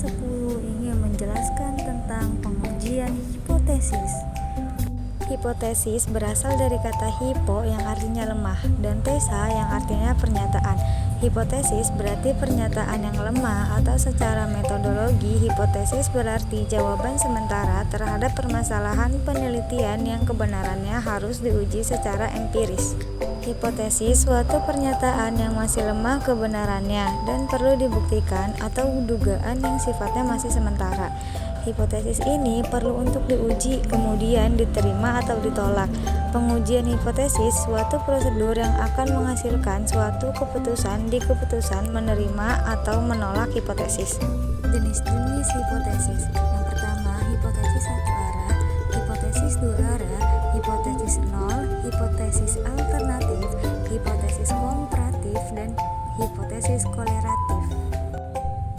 10 ingin menjelaskan tentang pengujian hipotesis. Hipotesis berasal dari kata hypo yang artinya lemah dan tesa yang artinya pernyataan. Hipotesis berarti pernyataan yang lemah, atau secara metodologi hipotesis berarti jawaban sementara terhadap permasalahan penelitian yang kebenarannya harus diuji secara empiris. Hipotesis suatu pernyataan yang masih lemah kebenarannya dan perlu dibuktikan, atau dugaan yang sifatnya masih sementara. Hipotesis ini perlu untuk diuji, kemudian diterima atau ditolak. Pengujian hipotesis suatu prosedur yang akan menghasilkan suatu keputusan di keputusan menerima atau menolak hipotesis. Jenis-jenis hipotesis. Yang pertama, hipotesis satu arah, hipotesis dua arah, hipotesis nol, hipotesis alternatif, hipotesis komparatif, dan hipotesis korelatif.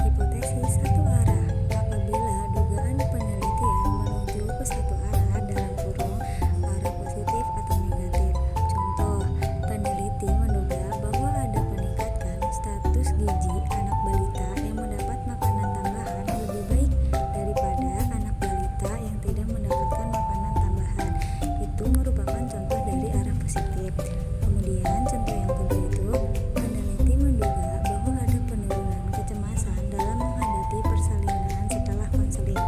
Hipotesis satu arah apabila dugaan penelitian menuju ke satu arah dalam kurung arah positif atau negatif. Contoh, peneliti menduga bahwa ada peningkatan status gizi anak balita yang mendapat makanan tambahan lebih baik daripada anak balita yang tidak mendapatkan makanan tambahan. Itu merupakan contoh dari arah positif. Kemudian contoh yang kedua itu, peneliti menduga bahwa ada penurunan kecemasan dalam menghadapi persalinan setelah konseling.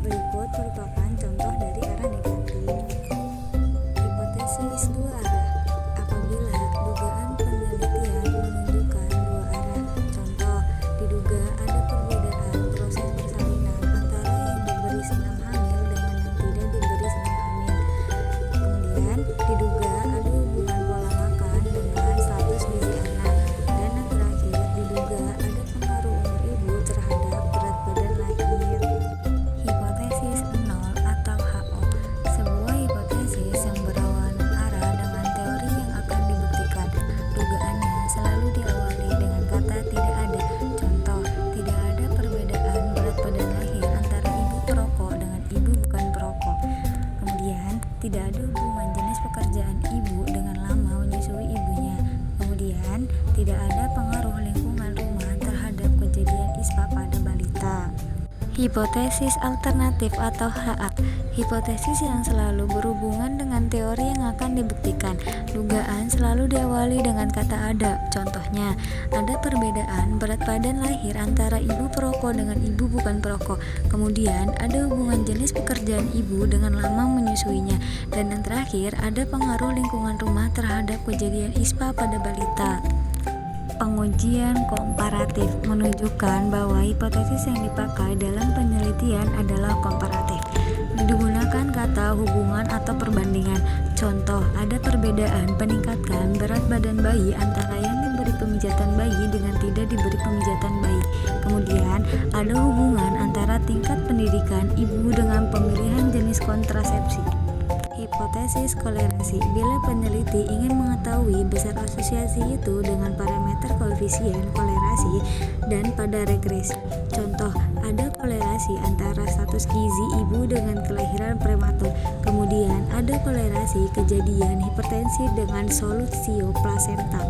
Berikut merupakan contoh dari arah negatif. Hipotesis dua arah apabila dugaan penelitian menunjukkan dua arah. Contoh, diduga ada perbedaan proses persalinan antara yang diberi senam hamil dengan yang tidak diberi senam hamil. Kemudian diduga ada hubungan pola makan dengan status gizi anak. Dan yang terakhir, diduga ada pengaruh umur ibu terhadap berat badan lahir. Hipotesis nol atau HO, sebuah hipotesis yang berlawanan arah dengan teori yang akan dibuktikan. Dugaannya selalu diawali dengan kata tidak ada. Contoh, tidak ada perbedaan berat badan lahir antara ibu perokok dengan ibu bukan perokok. Kemudian, tidak ada hubungan jenis pekerjaan ibu dengan lama menyusui ibunya. Kemudian, tidak ada pengaruh lingkungan rumah terhadap kejadian ISPA pada balita. Hipotesis alternatif atau HA, hipotesis yang selalu berhubungan dengan teori yang akan dibuktikan. Dugaan selalu diawali dengan kata ada. Contohnya, ada perbedaan berat badan lahir antara ibu perokok dengan ibu bukan perokok. Kemudian, ada hubungan jenis pekerjaan ibu dengan lama menyusuinya. Dan yang terakhir, ada pengaruh lingkungan rumah terhadap kejadian ISPA pada balita. Pengujian komparatif menunjukkan bahwa hipotesis yang dipakai dalam penelitian adalah komparatif. Digunakan kata hubungan atau perbandingan. Contoh, ada perbedaan peningkatan berat badan bayi antara yang diberi pemijatan bayi dengan tidak diberi pemijatan bayi. Kemudian, ada hubungan antara tingkat pendidikan ibu dengan pemilihan jenis kontrasepsi. Hipotesis kolerasi, bila peneliti ingin mengetahui besar asosiasi itu dengan parameter koefisien kolerasi dan pada regresi. Contoh, ada kolerasi antara status gizi ibu dengan kelahiran prematur. Kemudian ada kolerasi kejadian hipertensi dengan solusio plasenta.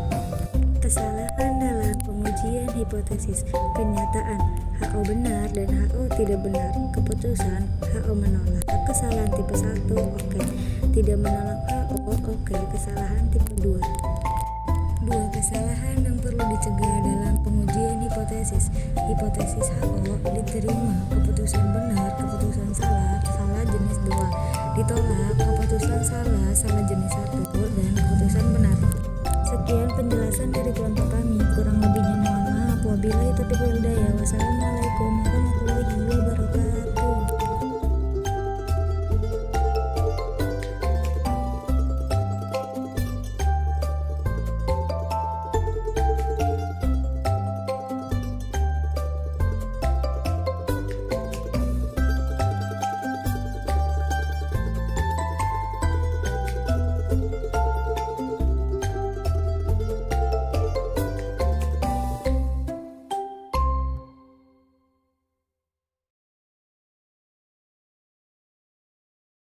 Kesalahan dalam pengujian hipotesis. Kenyataan, HO benar dan HO tidak benar. Keputusan, HO menolak. Kesalahan tipe 1, oke. Tidak menolak HO, oke. Kesalahan tipe 2. Dua kesalahan yang perlu dicegah dalam pengujian hipotesis. Hipotesis HO diterima, keputusan benar, keputusan salah, salah jenis 2. Ditolak, keputusan salah, salah jenis 1, dan keputusan benar. Sekian penjelasan dari kelompok